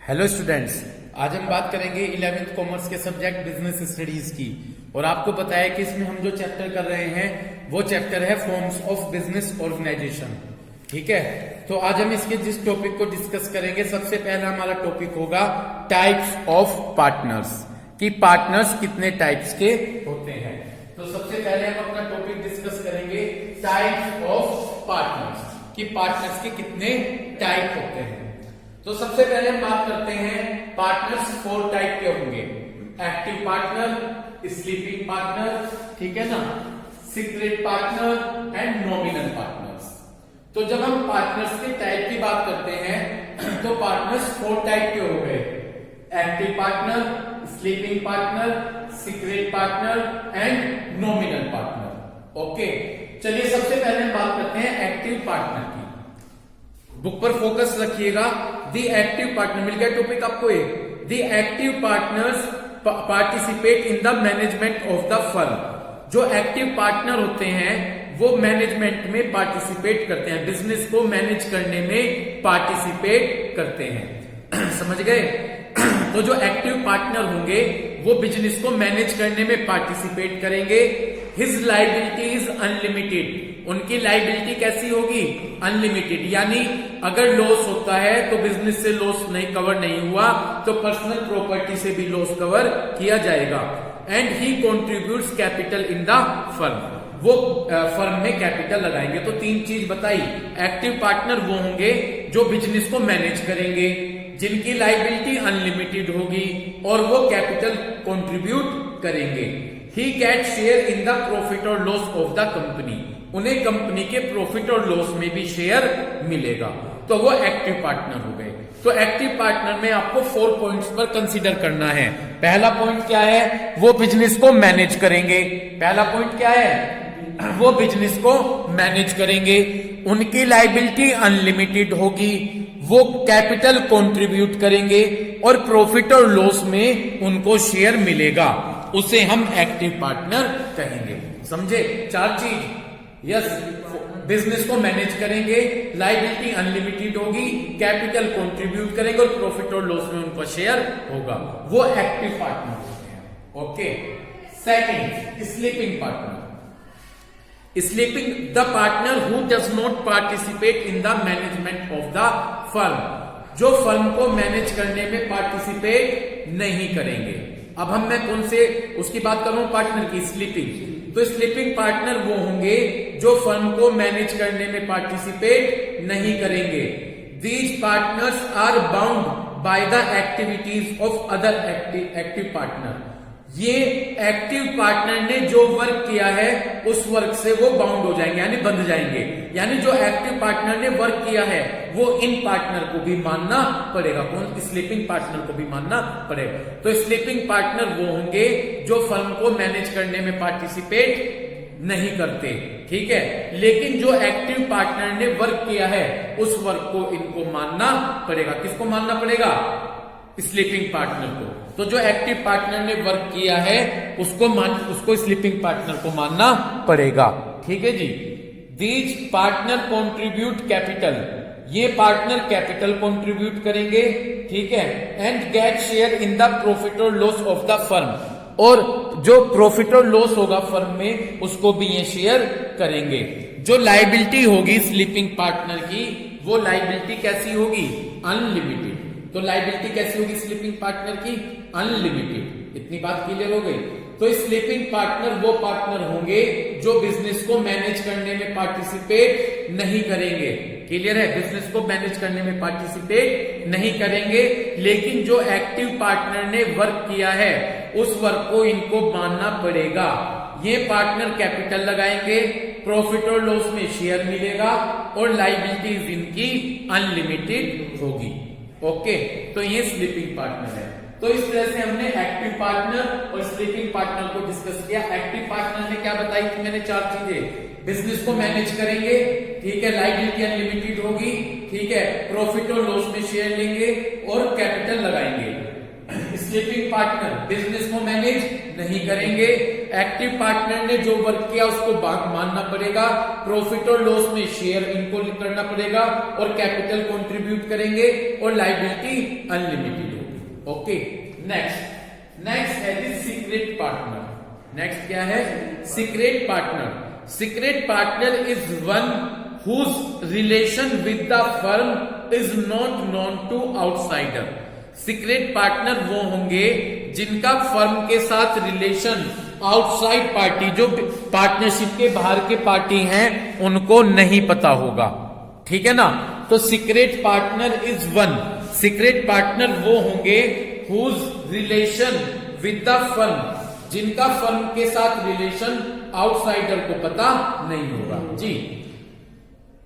Hello students, आज हम बात करेंगे 11th कॉमर्स के सब्जेक्ट बिजनेस स्टडीज की। और आपको पता है कि इसमें हम जो चैप्टर कर रहे हैं वो चैप्टर है फॉर्म्स ऑफ बिजनेस ऑर्गेनाइजेशन। ठीक है, तो आज हम इसके जिस टॉपिक को डिस्कस करेंगे, सबसे पहला हमारा टॉपिक होगा टाइप्स ऑफ पार्टनर्स, कि पार्टनर्स कितने टाइप्स के होते हैं। तो सबसे पहले हम अपना टॉपिक डिस्कस करेंगे टाइप्स ऑफ पार्टनर्स, कि पार्टनर्स के कितने टाइप होते हैं। तो सबसे पहले हम बात करते हैं पार्टनर्स 4 टाइप के होंगे। एक्टिव पार्टनर, स्लीपिंग पार्टनर, ठीक है ना, secret partner and nominal partners. तो जब हम पार्टनर्स के टाइप की बात करते हैं तो पार्टनर्स 4 टाइप के हो गए। Active partner, sleeping partner, secret partner and nominal partner. Okay, चलिए सबसे पहले हम बात करते हैं एक्टिव पार्टनर की। बुक पर फोकस रखिएगा। द एक्टिव पार्टनर, मिल गया टॉपिक आपको ये। The active partners participate in the management of the firm. जो एक्टिव पार्टनर होते हैं वो मैनेजमेंट में पार्टिसिपेट करते हैं, बिजनेस को मैनेज करने में पार्टिसिपेट करते हैं। समझ गए? तो जो एक्टिव पार्टनर होंगे वो बिजनेस को मैनेज करने में पार्टिसिपेट करेंगे। हिज लायबिलिटी इज अनलिमिटेड, उनकी लायबिलिटी कैसी होगी? अनलिमिटेड, यानी अगर लॉस होता है तो बिजनेस से लॉस नहीं कवर नहीं हुआ तो पर्सनल प्रॉपर्टी से भी लॉस कवर किया जाएगा। And he contributes capital in the firm, वो फर्म में कैपिटल लगाएंगे। तो 3 चीज बताई। एक्टिव पार्टनर वो होंगे जो बिजनेस को मैनेज करेंगे, जिनकी लायबिलिटी अनलिमिटेड होगी और वो कैपिटल कंट्रीब्यूट करेंगे। He get share in the profit और लॉस ऑफ द कंपनी, उन्हें कंपनी के प्रॉफिट और लॉस में भी शेयर मिलेगा। तो वो एक्टिव पार्टनर हो गए। तो एक्टिव पार्टनर में आपको 4 पॉइंट्स पर कंसीडर करना है। पहला पॉइंट क्या है? वो बिजनेस को मैनेज करेंगे। पहला पॉइंट क्या है? वो बिजनेस को मैनेज करेंगे, उनकी लायबिलिटी अनलिमिटेड होगी, वो कैपिटल कंट्रीब्यूट करेंगे और प्रॉफिट और लॉस में उनको शेयर मिलेगा, उसे हम एक्टिव पार्टनर कहेंगे। समझे? 4 चीज। यस, बिजनेस को मैनेज करेंगे, लायबिलिटी अनलिमिटेड होगी, कैपिटल कंट्रीब्यूट करेंगे और प्रॉफिट और लॉस में उनको शेयर होगा, वो एक्टिव पार्टनर होते हैं। Okay. Second, sleeping partner. Sleeping the partner who does not participate in the management of the firm, जो फर्म को मैनेज करने में पार्टिसिपेट नहीं करेंगे। अब मैं कौन से उसकी बात कर रहा हूं? पार्टनर की, स्लीपिंग। तो स्लीपिंग पार्टनर वो होंगे जो फर्म को मैनेज करने में पार्टिसिपेट नहीं करेंगे। These partners are bound by the activities of other active partner. ये एक्टिव पार्टनर ने जो वर्क किया है उस वर्क से वो बाउंड हो जाएंगे, यानी बंध जाएंगे। यानी जो एक्टिव पार्टनर ने वर्क किया है वो इन पार्टनर को भी मानना पड़ेगा। कौन? स्लीपिंग पार्टनर को भी मानना पड़ेगा। तो स्लीपिंग पार्टनर वो होंगे जो फर्म को मैनेज करने में पार्टिसिपेट नहीं करते, ठीक है, लेकिन जो एक्टिव पार्टनर ने वर्क किया है उस वर्क को इनको मानना पड़ेगा। किसको मानना पड़ेगा? स्लीपिंग पार्टनर को। तो जो एक्टिव पार्टनर ने वर्क किया है उसको स्लीपिंग पार्टनर को मानना पड़ेगा। ठीक है जी। दीज पार्टनर कंट्रीब्यूट कैपिटल, ये पार्टनर कैपिटल कंट्रीब्यूट करेंगे, ठीक है, and get share in the profit और लॉस ऑफ द फर्म, और जो प्रॉफिट और लॉस होगा फर्म में उसको भी ये शेयर करेंगे। जो लायबिलिटी होगी स्लीपिंग पार्टनर की, वो लायबिलिटी कैसी होगी? अनलिमिटेड। तो लायबिलिटी कैसी होगी स्लीपिंग पार्टनर की? अनलिमिटेड। इतनी बात क्लियर हो गई। तो स्लीपिंग पार्टनर वो पार्टनर होंगे जो बिजनेस को मैनेज करने में पार्टिसिपेट नहीं करेंगे। क्लियर है? बिजनेस को मैनेज करने में पार्टिसिपेट नहीं करेंगे, लेकिन जो एक्टिव पार्टनर ने वर्क किया है उस वर्क को इनको मानना पड़ेगा। ये पार्टनर कैपिटल लगाएंगे, प्रॉफिट और लॉस में शेयर मिलेगा और लायबिलिटीज इनकी अनलिमिटेड होगी। ओके, तो ये स्लीपिंग पार्टनर है। तो इस तरह से हमने एक्टिव पार्टनर और स्लीपिंग पार्टनर को डिस्कस किया। एक्टिव पार्टनर ने क्या बताई थी मैंने? 4 चीजें। बिजनेस को मैनेज करेंगे, ठीक है, लायबिलिटी अनलिमिटेड होगी, ठीक है, प्रॉफिट और लॉस में शेयर लेंगे और कैपिटल लगाएंगे। स्लीपिंग पार्टनर बिजनेस को मैनेज नहीं करेंगे। एक्टिव पार्टनर ने जो वर्क किया उसको मानना पड़ेगा। प्रॉफिट और लॉस में शेयर इनको करना पड़ेगा और कैपिटल कंट्रीब्यूट करेंगे और लायबिलिटी अनलिमिटेड होगी। ओके, नेक्स्ट है द सीक्रेट पार्टनर। नेक्स्ट क्या है? Secret partner. Secret partner is one whose relation with the firm is not known to outsider। Secret partner वो होंगे जिनका फर्म के साथ रिलेशन आउटसाइड पार्टी, जो पार्टनरशिप के बाहर के पार्टी हैं, उनको नहीं पता होगा। ठीक है ना? तो secret partner is one, secret partner वो होंगे whose relation with the firm, जिनका फर्म के साथ रिलेशन आउटसाइडर को पता नहीं होगा। जी,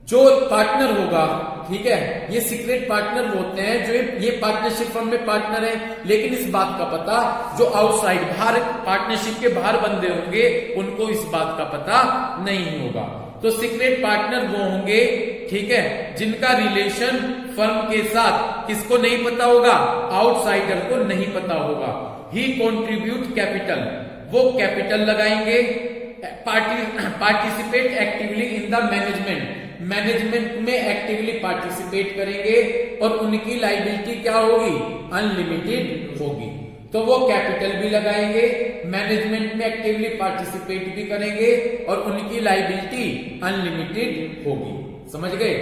जो पार्टनर होगा, ठीक है, ये सीक्रेट पार्टनर होते हैं जो ये पार्टनरशिप फर्म में पार्टनर है, लेकिन इस बात का पता जो आउटसाइड बाहर पार्टनरशिप के बाहर बंदे होंगे उनको इस बात का पता नहीं होगा। तो सीक्रेट पार्टनर वो होंगे, ठीक है, जिनका रिलेशन फर्म के साथ किसको नहीं पता होगा? आउटसाइडर को नहीं पता होगा। ही कंट्रीब्यूट कैपिटल, वो कैपिटल लगाएंगे। Participate actively in the management में एक्टिवली पार्टिसिपेट करेंगे और उनकी लायबिलिटी क्या होगी? अनलिमिटेड होगी। तो वो कैपिटल भी लगाएंगे, मैनेजमेंट में एक्टिवली पार्टिसिपेट भी करेंगे और उनकी लायबिलिटी अनलिमिटेड होगी। समझ गए?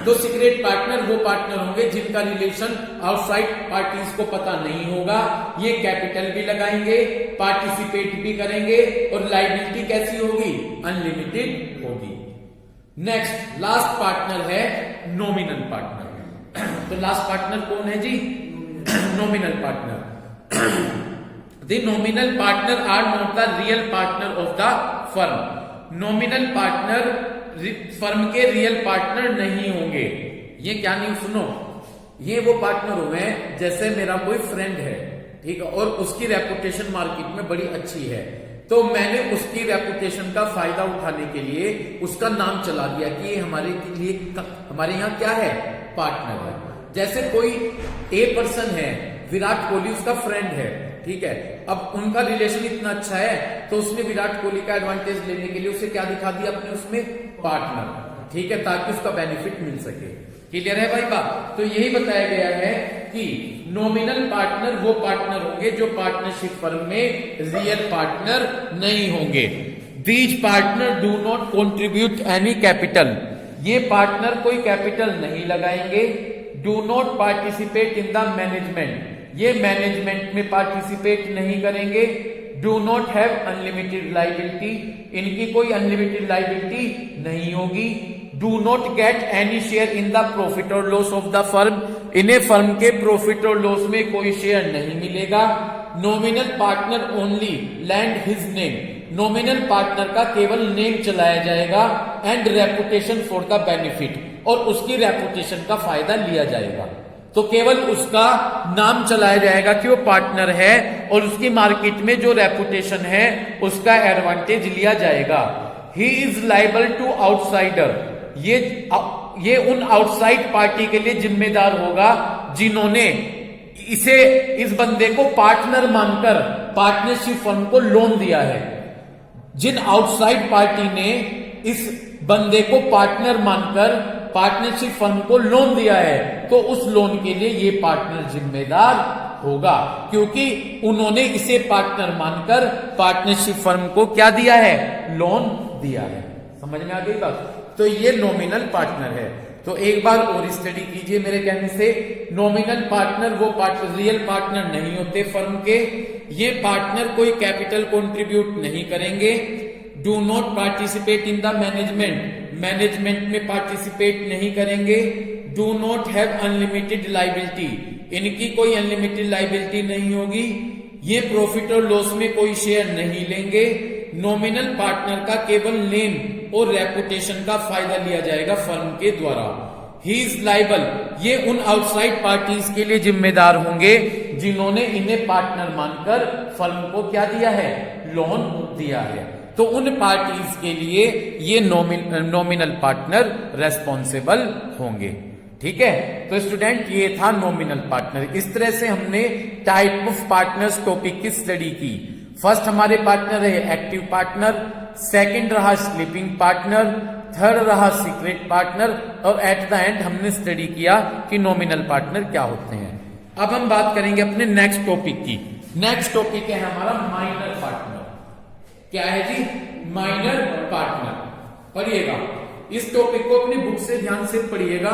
तो सीक्रेट पार्टनर वो पार्टनर होंगे जिनका रिलेशन आउटसाइड पार्टीज को पता नहीं होगा। ये कैपिटल भी लगाएंगे, पार्टिसिपेट भी करेंगे और लायबिलिटी कैसी होगी? अनलिमिटेड होगी। नेक्स्ट लास्ट पार्टनर है नॉमिनल पार्टनर। तो लास्ट पार्टनर कौन है जी? Nominal partner. The nominal partner are not the real partner of the firm. Nominal partner firm के रियल पार्टनर नहीं होंगे। ये क्या नहीं, सुनो, ये वो पार्टनर हुए हैं जैसे मेरा कोई फ्रेंड है, ठीक है, और उसकी रेपुटेशन मार्केट में बड़ी अच्छी है, तो मैंने उसकी रेपुटेशन का फायदा उठाने के लिए उसका नाम चला दिया कि हमारे लिए हमारे यहाँ क्या है? पार्टनर है। जैसे कोई ए पर्सन है, विराट कोहली उसका फ्रेंड है, ठीक है, अब उनका रिलेशन इतना अच्छा है तो उसने विराट कोहली का एडवांटेज लेने के लिए उसे क्या दिखा दिया? अपने उसमें पार्टनर, ठीक है, ताकि उसका बेनिफिट मिल सके। क्लियर है भाई बात? तो यही बताया गया है कि नॉमिनल पार्टनर वो पार्टनर होंगे जो पार्टनरशिप फर्म में रियल पार्टनर नहीं होंगे। These partner do not contribute any capital, ये पार्टनर कोई कैपिटल नहीं लगाएंगे। Do not participate in the management, ये मैनेजमेंट में पार्टिसिपेट नहीं करेंगे। Do not have unlimited liability, इनकी कोई अनलिमिटेड लायबिलिटी नहीं होगी। Do not get any share in the profit और लॉस ऑफ द फर्म, इन्हें फर्म के प्रॉफिट और लॉस में कोई शेयर नहीं मिलेगा। Nominal partner only land his name, nominal partner का केवल नेम चलाया जाएगा। And reputation for the benefit, और उसकी रेपुटेशन का फायदा लिया जाएगा। तो केवल उसका नाम चलाया जाएगा कि वो पार्टनर है और उसकी मार्केट में जो रेपुटेशन है उसका एडवांटेज लिया जाएगा। He is liable to outsider, ये उन आउटसाइड पार्टी के लिए जिम्मेदार होगा जिन्होंने इस बंदे को पार्टनर मानकर पार्टनरशिप फर्म को लोन दिया है। जिन आउटसाइड पार्टी ने इस बंदे को पार्टनर मानकर पार्टनरशिप फर्म को लोन दिया है तो उस लोन के लिए ये पार्टनर जिम्मेदार होगा, क्योंकि उन्होंने इसे पार्टनर मानकर पार्टनरशिप फर्म को क्या दिया है? लोन दिया है। समझ में आ गई बात? तो ये नॉमिनल पार्टनर है। तो एक बार और स्टडी कीजिए मेरे कहने से। नॉमिनल पार्टनर वो पार्टनर रियल पार्टनर नहीं होते फर्म के। ये पार्टनर कोई कैपिटल कंट्रीब्यूट नहीं करेंगे। Do not participate in the management में पार्टिसिपेट नहीं करेंगे। Do not have unlimited liability, इनकी कोई अनलिमिटेड लायबिलिटी नहीं होगी। ये प्रॉफिट और लॉस में कोई शेयर नहीं लेंगे। नॉमिनल पार्टनर का केवल नेम और रेपुटेशन का फायदा लिया जाएगा फर्म के द्वारा। ही इज लायबल, ये उन आउटसाइड पार्टीज के लिए जिम्मेदार होंगे जिन्होंने इन्हें पार्टनर मानकर फर्म को क्या दिया है? लोन दिया है। तो उन पार्टीज के लिए ये नॉमिनल पार्टनर रेस्पॉन्सिबल होंगे। ठीक है। तो स्टूडेंट ये था नॉमिनल पार्टनर। इस तरह से हमने टाइप ऑफ पार्टनर्स टॉपिक की स्टडी की। फर्स्ट हमारे पार्टनर है एक्टिव पार्टनर, सेकंड रहा स्लीपिंग पार्टनर, थर्ड रहा सीक्रेट पार्टनर, और एट द एंड हमने स्टडी किया कि नॉमिनल पार्टनर क्या होते हैं। अब हम बात करेंगे अपने नेक्स्ट टॉपिक की। नेक्स्ट टॉपिक है हमारा माइनर पार्टनर। क्या है जी? Minor partner. पढ़िएगा इस टॉपिक को, अपनी बुक से ध्यान से पढ़िएगा।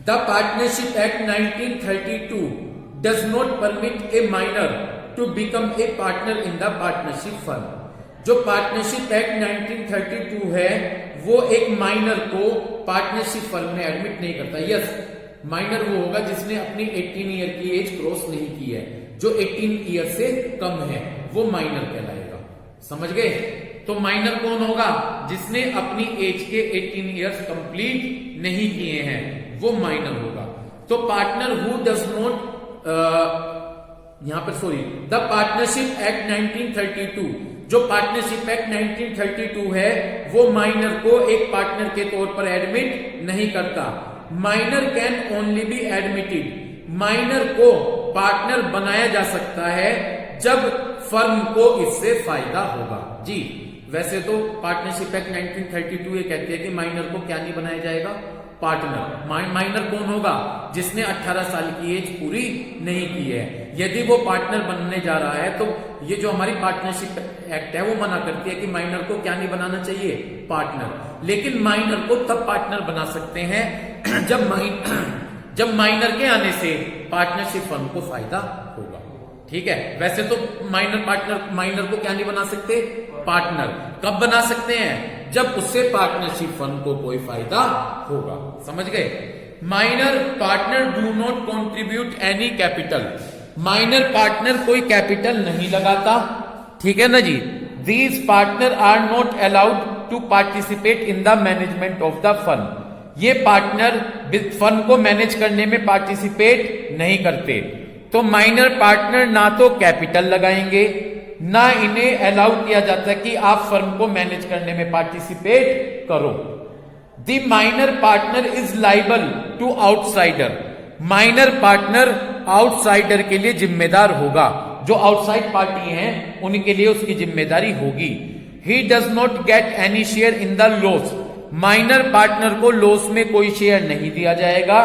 The partnership act 1932 does not permit a minor to become a partner in the partnership firm. जो पार्टनरशिप एक्ट 1932 है वो एक माइनर को पार्टनरशिप फर्म में एडमिट नहीं करता। यस, माइनर वो होगा जिसने अपनी 18 ईयर की एज क्रॉस नहीं की है। जो 18 ईयर से कम है वो माइनर कहलाएगा। समझ गए? तो माइनर कौन होगा? जिसने अपनी एज के 18 ईयर्स कंप्लीट नहीं किए हैं, वो माइनर होगा। तो पार्टनर हु डज नॉट, यहां पर सॉरी, द पार्टनरशिप एक्ट 1932, जो पार्टनरशिप एक्ट 1932 है वो माइनर को एक पार्टनर के तौर पर एडमिट नहीं करता। Minor can only be admitted, minor को पार्टनर बनाया जा सकता है जब फर्म को इससे फायदा होगा। जी, वैसे तो पार्टनरशिप एक्ट 1932 ये कहती है कि माइनर को क्या नहीं बनाया जाएगा? पार्टनर। माइनर कौन होगा? जिसने 18 साल की एज पूरी नहीं की है। यदि वो पार्टनर बनने जा रहा है तो ये जो हमारी पार्टनरशिप एक्ट है वो मना करती है कि माइनर को क्या नहीं बनाना चाहिए? पार्टनर। लेकिन माइनर को तब पार्टनर बना सकते हैं जब माइनर के आने से पार्टनरशिप फर्म को फायदा होगा। ठीक है। वैसे तो माइनर को क्या नहीं बना सकते? पार्टनर। कब बना सकते हैं? जब उससे पार्टनरशिप फर्म को कोई फायदा होगा। समझ गए? Minor partner do not contribute any capital, minor partner कोई कैपिटल नहीं लगाता। ठीक है ना जी। These partner are not allowed to participate in the management of the firm, ये पार्टनर फर्म को मैनेज करने में पार्टिसिपेट नहीं करते। तो माइनर पार्टनर ना तो कैपिटल लगाएंगे, ना इन्हें अलाउ किया जाता है कि आप फर्म को मैनेज करने में पार्टिसिपेट करो। The minor partner is liable to outsider, minor partner outsider के लिए जिम्मेदार होगा। जो आउटसाइड पार्टी हैं उनके लिए उसकी जिम्मेदारी होगी। He does not get any share in the loss, minor partner को लॉस में कोई शेयर नहीं दिया जाएगा।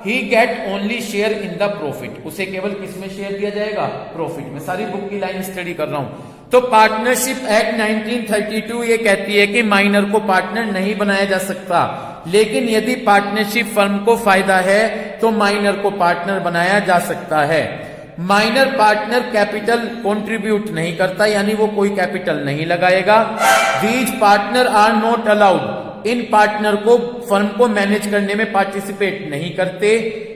He get only share in the profit, उसे केवल किसमें शेयर दिया जाएगा? प्रॉफिट में। सारी बुक की लाइन स्टडी कर रहा हूं। तो पार्टनरशिप एक्ट 1932 ये कहती है कि माइनर को पार्टनर नहीं बनाया जा सकता, लेकिन यदि पार्टनरशिप फर्म को फायदा है तो माइनर को पार्टनर बनाया जा सकता है। माइनर पार्टनर कैपिटल कंट्रीब्यूट नहीं करता, यानी वो कोई कैपिटल नहीं लगाएगा। These partner are not allowed, इन पार्टनर को फर्म को मैनेज करने में पार्टिसिपेट नहीं करते।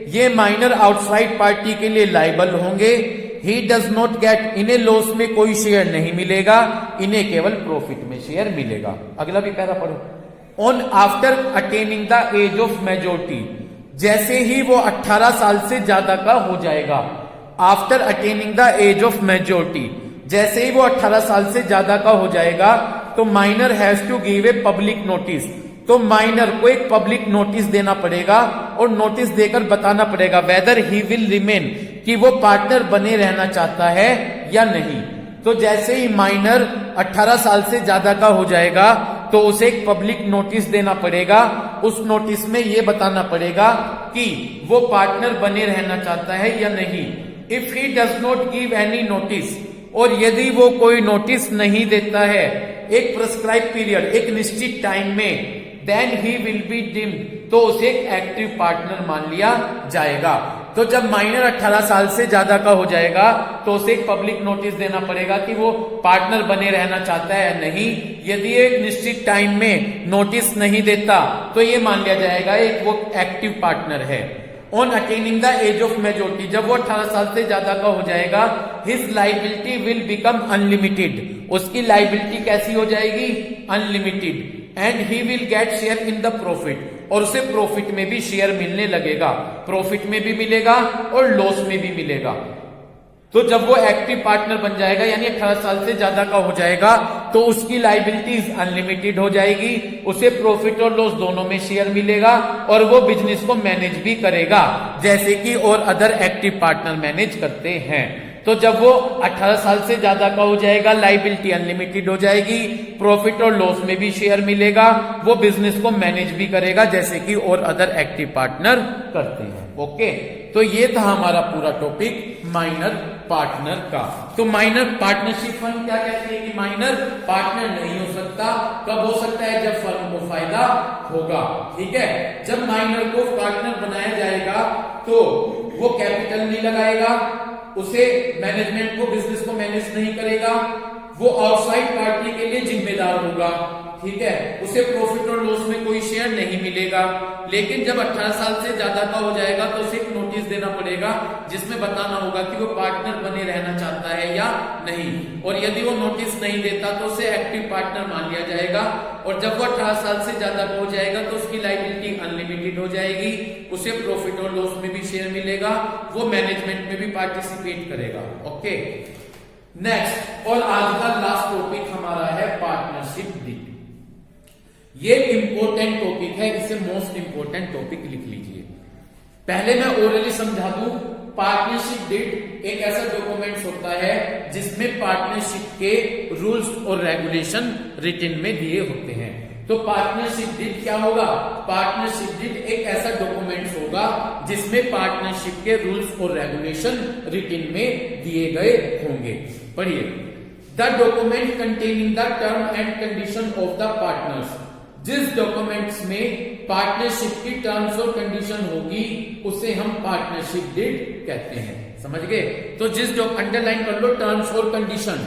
ये माइनर आउटसाइड पार्टी के लिए लाइबल होंगे। ही डज नॉट गेट, इन्हें लॉस में कोई शेयर नहीं मिलेगा, इन्हें केवल प्रॉफिट में शेयर मिलेगा। अगला भी पैरा पढ़ो। On after attaining the age of majority, जैसे ही वो 18 साल से ज्यादा का हो जाएगा। After attaining the age of majority, जैसे ही वो 18 साल से ज्यादा का हो जाएगा तो minor has to give a public notice, तो माइनर को एक पब्लिक नोटिस देना पड़ेगा और नोटिस देकर बताना पड़ेगा वेदर ही विल रिमेन, कि वो पार्टनर बने रहना चाहता है या नहीं। तो जैसे ही माइनर 18 साल से ज्यादा का हो जाएगा तो उसे एक पब्लिक नोटिस देना पड़ेगा। उस नोटिस में ये बताना पड़ेगा कि वो पार्टनर बने रहना चाहता है या नहीं। If he does not give any notice, और यदि वो कोई नोटिस नहीं देता है एक प्रिस्क्राइब पीरियड, एक निश्चित टाइम में, then he will be deemed, तो उसे एक एक्टिव पार्टनर मान लिया जाएगा। तो जब माइनर 18 साल से ज्यादा का हो जाएगा तो उसे एक पब्लिक नोटिस देना पड़ेगा कि वो पार्टनर बने रहना चाहता है या नहीं। यदि एक निश्चित टाइम में नोटिस नहीं देता तो ये मान लिया जाएगा एक वो एक्टिव पार्टनर है। On attaining the age of majority, जब वो 18 साल से ज्यादा का हो जाएगा, his liability will become unlimited, उसकी लाइबिलिटी कैसी हो जाएगी? Unlimited. And he will get share in the profit, और उसे प्रॉफिट में भी शेयर मिलने लगेगा, प्रॉफिट में भी मिलेगा और लॉस में भी मिलेगा। तो जब वो एक्टिव पार्टनर बन जाएगा यानी 18 साल से ज्यादा का हो जाएगा तो उसकी लाइबिलिटीज अनलिमिटेड हो जाएगी, उसे प्रॉफिट और लॉस दोनों में शेयर मिलेगा और वो बिजनेस को मैनेज भी करेगा जैसे कि और अदर एक्टिव पार्टनर मैनेज करते हैं। तो जब वो 18 साल से ज्यादा का हो जाएगा, लाइबिलिटी अनलिमिटेड हो जाएगी, प्रॉफिट और लॉस में भी शेयर मिलेगा, वो बिजनेस को मैनेज भी करेगा जैसे कि और अदर एक्टिव पार्टनर करते हैं। ओके, तो ये था हमारा पूरा टॉपिक माइनर पार्टनर का। तो माइनर पार्टनरशिप फर्म क्या कहती है कि माइनर पार्टनर नहीं हो सकता। कब हो सकता है? जब फर्म को फायदा होगा। ठीक है, जब माइनर को पार्टनर बनाया जाएगा तो वो कैपिटल नहीं लगाएगा, उसे मैनेजमेंट को बिजनेस को मैनेज नहीं करेगा, वो आउटसाइड पार्टी के लिए जिम्मेदार होगा। ठीक है, उसे प्रॉफिट और लॉस में कोई शेयर नहीं मिलेगा। लेकिन जब 18 साल से ज्यादा का हो जाएगा तो उसे एक नोटिस देना पड़ेगा जिसमें बताना होगा कि वो पार्टनर बने रहना चाहता है या नहीं, और यदि वो नोटिस नहीं देता तो उसे एक्टिव पार्टनर मान लिया जाएगा। और जब वो 18 साल से ज्यादा का हो जाएगा तो उसकी लाइबिलिटी अनलिमिटेड हो जाएगी, उसे प्रॉफिट और लॉस में भी शेयर मिलेगा, वो मैनेजमेंट में भी पार्टिसिपेट करेगा। ओके, नेक्स्ट और आज का लास्ट टॉपिक हमारा है पार्टनरशिप डीड। ये इंपॉर्टेंट टॉपिक है, इसे मोस्ट इंपॉर्टेंट टॉपिक लिख लीजिए। पहले मैं ओरली समझा दूं, पार्टनरशिप डीड एक ऐसा डॉक्यूमेंट होता है जिसमें पार्टनरशिप के रूल्स और रेगुलेशन रिटन में दिए होते हैं। तो पार्टनरशिप डीड क्या होगा? पार्टनरशिप डीड एक ऐसा डॉक्यूमेंट होगा जिसमें पार्टनरशिप के रूल्स और रेगुलेशन रिटन में दिए गए होंगे। पढ़िए, the document containing the term and condition of the partners. जिस डॉक्यूमेंट्स में पार्टनरशिप की टर्म्स और कंडीशन होगी उसे हम पार्टनरशिप डीड कहते हैं। समझ गए? तो जिस अंडरलाइन कर लो टर्म्स और कंडीशन।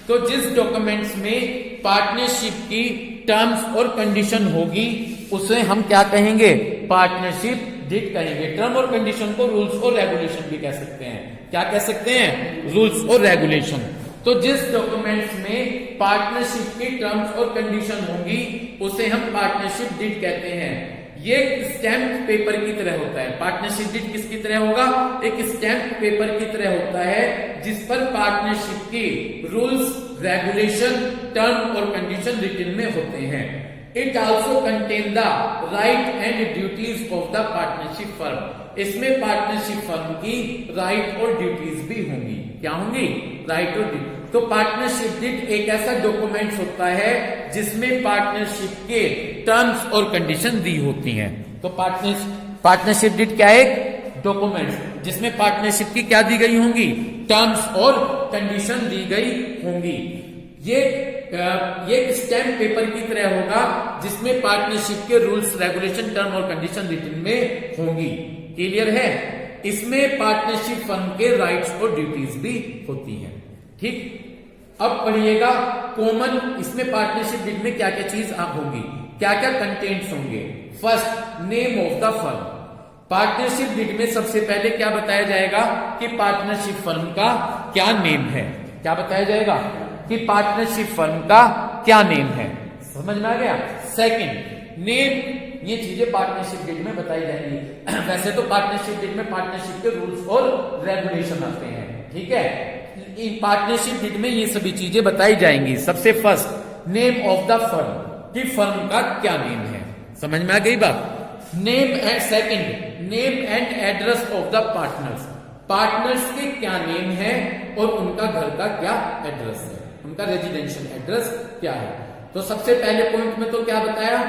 तो जिस डॉक्यूमेंट्स में पार्टनरशिप की टर्म्स और कंडीशन होगी उसे हम क्या कहेंगे? पार्टनरशिप डीड कहेंगे। टर्म और कंडीशन को रूल्स और रेगुलेशन भी कह सकते हैं। क्या कह सकते हैं? रूल्स और रेगुलेशन। तो जिस डॉक्यूमेंट्स में पार्टनरशिप की टर्म्स और कंडीशन होंगी उसे हम पार्टनरशिप डीड कहते हैं। ये स्टैम्प पेपर की तरह होता है। पार्टनरशिप डीड किसकी तरह होगा? एक स्टैम्प पेपर की तरह होता है जिस पर पार्टनरशिप की रूल्स, रेगुलेशन, टर्म और कंडीशन रिटन में होते हैं। It also contain the right and duties of the partnership firm. इसमें पार्टनरशिप फर्म की राइट और ड्यूटीज भी होंगी। क्या होंगी? राइट और ड्यूटी। तो पार्टनरशिप डीड एक ऐसा डॉक्यूमेंट होता है जिसमें पार्टनरशिप के टर्म्स और कंडीशन दी होती हैं। तो पार्टनरशिप डीड क्या है? एक डॉक्यूमेंट जिसमें पार्टनरशिप की क्या दी गई होंगी? टर्म्स और कंडीशन दी गई होंगी। ये स्टैम्प पेपर की तरह होगा जिसमें पार्टनरशिप के रूल्स, रेगुलेशन, टर्म और कंडीशन रिटन में होंगी। क्लियर है? इसमें पार्टनरशिप फर्म के राइट्स और ड्यूटीज भी होती हैं। ठीक, अब पढ़िएगा कॉमन, इसमें पार्टनरशिप डीड में क्या क्या चीज होगी, क्या क्या कंटेंट्स होंगे। First, name of the firm. Partnership deed में सबसे पहले क्या बताया जाएगा कि पार्टनरशिप फर्म का क्या नेम है। क्या बताया जाएगा कि पार्टनरशिप फर्म का क्या नेम है। समझ में आ गया? Second, name. ये चीजें पार्टनरशिप डीड में बताई जाएंगी। वैसे तो पार्टनरशिप डीड में पार्टनरशिप के रूल्स और रेगुलेशन आते हैं। ठीक है, पार्टनरशिप डीड में ये सभी चीजें बताई जाएंगी। सबसे first, name of the firm, कि फर्म का क्या नेम है। समझ में आ गई बात? Name and second, name and address of the partners. Partners के क्या नेम है और उनका घर का क्या एड्रेस है, उनका रेजिडेंशियल एड्रेस क्या है। तो सबसे पहले पॉइंट में तो क्या बताया?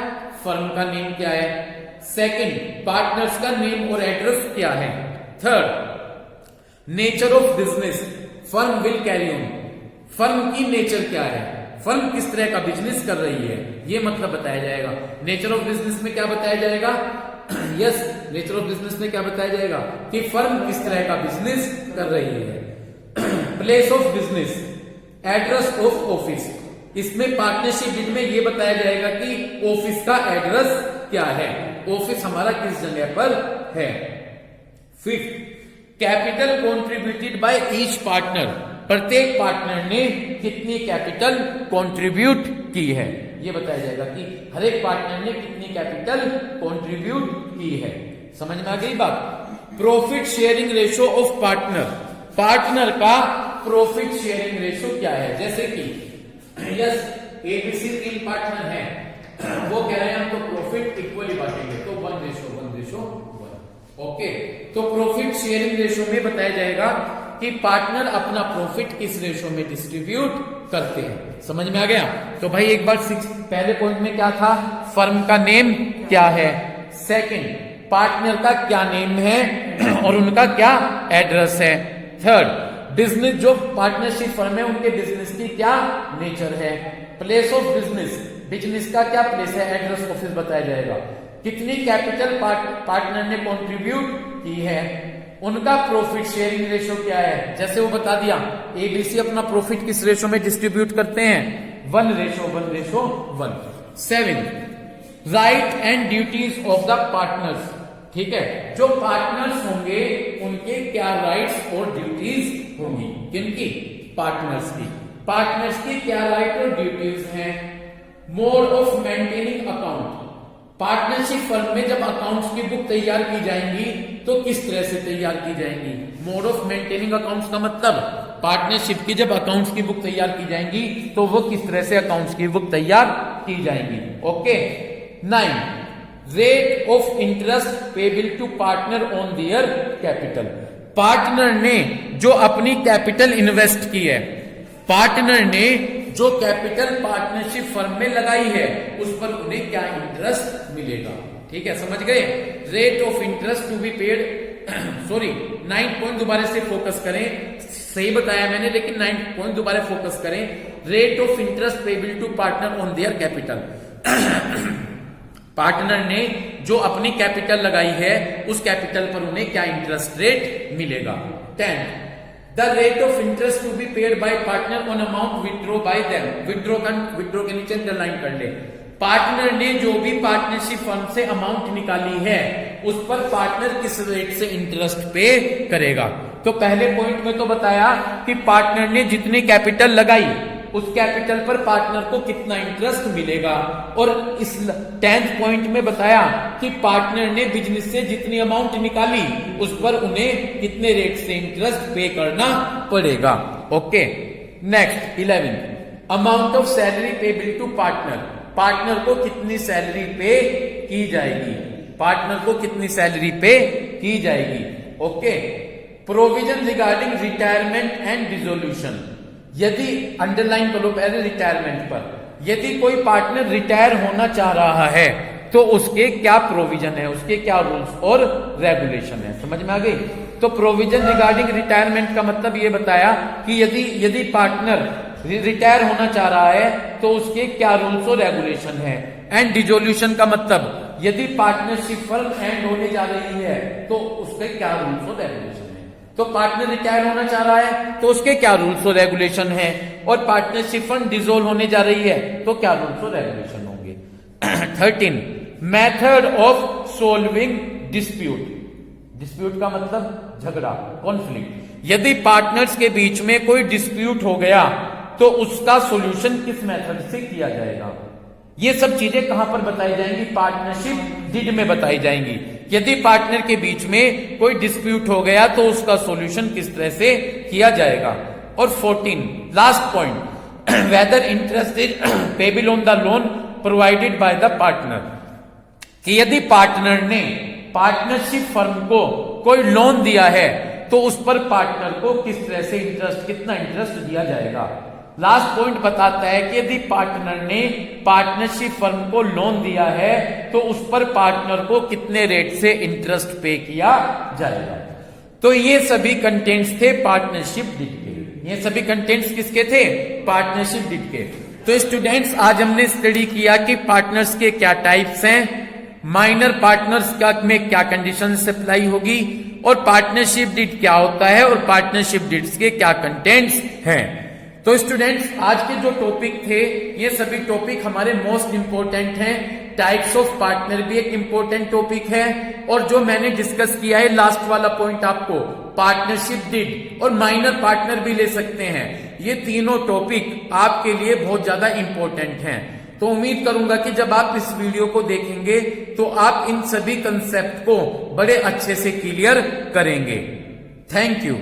फर्म का नेम क्या है। सेकंड, पार्टनर्स का नेम और एड्रेस क्या है। Third, nature of business firm will carry on. Firm की नेचर क्या है, फर्म किस तरह का बिजनेस कर रही है, ये मतलब बताया जाएगा। नेचर ऑफ बिजनेस में क्या बताया जाएगा? यस, नेचर ऑफ बिजनेस में क्या बताया जाएगा कि फर्म किस तरह का बिजनेस कर रही है। Place of business, address of office. इसमें पार्टनरशिप डीड में ये बताया जाएगा कि ऑफिस का एड्रेस क्या है, ऑफिस हमारा किस जगह पर है। Fifth, capital contributed by each partner. प्रत्येक पार्टनर ने कितनी कैपिटल कंट्रीब्यूट की है, ये बताया जाएगा कि हर एक पार्टनर ने कितनी कैपिटल कंट्रीब्यूट की है। समझ में आ गई बात? Profit sharing ratio of partner. Partner का प्रॉफिट शेयरिंग रेशो क्या है। जैसे कि यस, एबीसी 3 पार्टनर हैं, वो कह रहे हैं हम तो प्रॉफिट इक्वली बांटेंगे, तो 1:1:1। ओके, तो प्रॉफिट शेयरिंग रेशो में बताया जाएगा कि पार्टनर अपना प्रॉफिट किस रेशो में डिस्ट्रीब्यूट करते हैं। समझ में आ गया? तो भाई एक बार पहले पॉइंट में क्या था, फर्म का नेम क्या है, सेकंड पार्टनर का क्या नेम है और उनका क्या एड्रेस है, थर्ड बिजनेस जो पार्टनरशिप फर्म है उनके बिजनेस की क्या नेचर है, प्लेस ऑफ बिजनेस, बिजनेस का क्या प्लेस है, एड्रेस ऑफिस बताया जाएगा, कितनी कैपिटल पार्टनर ने कंट्रीब्यूट की है, उनका प्रॉफिट शेयरिंग रेशो क्या है, जैसे वो बता दिया एबीसी अपना प्रॉफिट किस रेशो में डिस्ट्रीब्यूट करते हैं, 1:1:1। 7 right and duties of the partners, ठीक है, जो पार्टनर्स होंगे उनके क्या राइट्स और ड्यूटीज होंगी, किनकी, पार्टनर्स की क्या राइट और ड्यूटीज हैं। Mode of maintaining account, partnership firm में जब अकाउंट्स की बुक तैयार की जाएंगी तो किस तरह से तैयार की जाएंगी। मोड ऑफ मेंटेनिंग अकाउंट्स का मतलब पार्टनरशिप की जब अकाउंट्स की बुक तैयार की जाएंगी तो वो किस तरह से अकाउंट्स की बुक तैयार की जाएंगी। Okay, 9 rate of interest payable to partner on their capital, partner ने जो अपनी कैपिटल इन्वेस्ट की है, पार्टनर ने जो कैपिटल पार्टनरशिप फर्म में लगाई है उस पर उन्हें क्या इंटरेस्ट मिलेगा। ठीक है, समझ गए। Rate of interest to be paid, sorry 9 point दोबारा से फोकस करें, सही बताया मैंने लेकिन 9 पॉइंट दोबारा फोकस करें। Rate of interest payable to partner on their capital, partner ने जो अपनी कैपिटल लगाई है उस कैपिटल पर उन्हें क्या इंटरेस्ट रेट मिलेगा। 10 the rate of interest to be paid by partner on amount withdraw by them, withdraw के नीचे अंडरलाइन कर ले, पार्टनर ने जो भी पार्टनरशिप फर्म से अमाउंट निकाली है उस पर पार्टनर किस रेट से इंटरेस्ट पे करेगा। तो पहले पॉइंट में तो बताया कि पार्टनर ने जितनी कैपिटल लगाई उस कैपिटल पर पार्टनर को कितना इंटरेस्ट मिलेगा, और इस 10th पॉइंट में बताया कि पार्टनर ने बिजनेस से जितनी अमाउंट निकाली उस पर उन्हें कितने रेट से इंटरेस्ट पे करना पड़ेगा। Okay, next 11 amount of salary payable to partner, partner को कितनी सैलरी पे की जाएगी, पार्टनर को कितनी सैलरी पे की जाएगी। Okay, provision regarding retirement and dissolution, यदि अंडरलाइन करो पहले रिटायरमेंट पर, यदि कोई पार्टनर रिटायर होना चाह रहा है तो उसके क्या प्रोविजन है, उसके क्या रूल्स और रेगुलेशन है, समझ में आ गई। तो प्रोविजन रिगार्डिंग रिटायरमेंट का मतलब ये बताया कि यदि पार्टनर रिटायर होना चाह रहा है तो उसके क्या रूल्स और रेगुलेशन है। एंड डिसोल्यूशन का मतलब यदि पार्टनरशिप फर्म एंड होने जा रही है तो उसके क्या रूल्स और रेगुलेशन है। तो पार्टनर रिटायर होना चाह रहा है तो उसके क्या रूल्स और रेगुलेशन है, और पार्टनरशिप फर्म डिसॉल्व होने जा रही है तो क्या रूल्स और रेगुलेशन होंगे। 13 method of solving dispute, dispute का मतलब झगड़ा, कॉन्फ्लिक्ट, यदि पार्टनर्स के बीच में कोई डिस्प्यूट हो गया तो उसका सॉल्यूशन किस मेथड से किया जाएगा। ये सब चीजें कहां पर बताई जाएंगी, पार्टनरशिप डीड में बताई जाएंगी। यदि पार्टनर के बीच में कोई डिस्प्यूट हो गया तो उसका सॉल्यूशन किस तरह से किया जाएगा। और 14 last point whether interest is payable on the loan provided by the partner, कि यदि पार्टनर ने पार्टनरशिप फर्म को कोई लोन दिया है तो उस पर पार्टनर को किस तरह से इंटरेस्ट, कितना इंटरेस्ट दिया जाएगा। लास्ट पॉइंट बताता है कि यदि पार्टनर ने पार्टनरशिप फर्म को लोन दिया है तो उस पर पार्टनर को कितने रेट से इंटरेस्ट पे किया जाएगा। तो ये सभी कंटेंट्स थे पार्टनरशिप डीड के, ये सभी कंटेंट्स किसके थे, पार्टनरशिप डीड के। तो स्टूडेंट्स आज हमने स्टडी किया कि पार्टनर्स के क्या टाइप्स हैं, माइनर पार्टनर्स का में क्या कंडीशन अप्लाई होगी, और पार्टनरशिप डीड क्या होता है, और पार्टनरशिप डीड्स के क्या कंटेंट्स हैं। तो स्टूडेंट्स आज के जो टॉपिक थे ये सभी टॉपिक हमारे मोस्ट इंपोर्टेंट हैं। टाइप्स ऑफ पार्टनर भी एक इंपॉर्टेंट टॉपिक है, और जो मैंने डिस्कस किया है लास्ट वाला पॉइंट आपको पार्टनरशिप डीड और माइनर पार्टनर भी ले सकते हैं, ये तीनों टॉपिक आपके लिए बहुत ज्यादा इंपॉर्टेंट हैं। तो उम्मीद करूंगा कि जब आप इस वीडियो को देखेंगे तो आप इन सभी कंसेप्ट को बड़े अच्छे से क्लियर करेंगे। Thank you.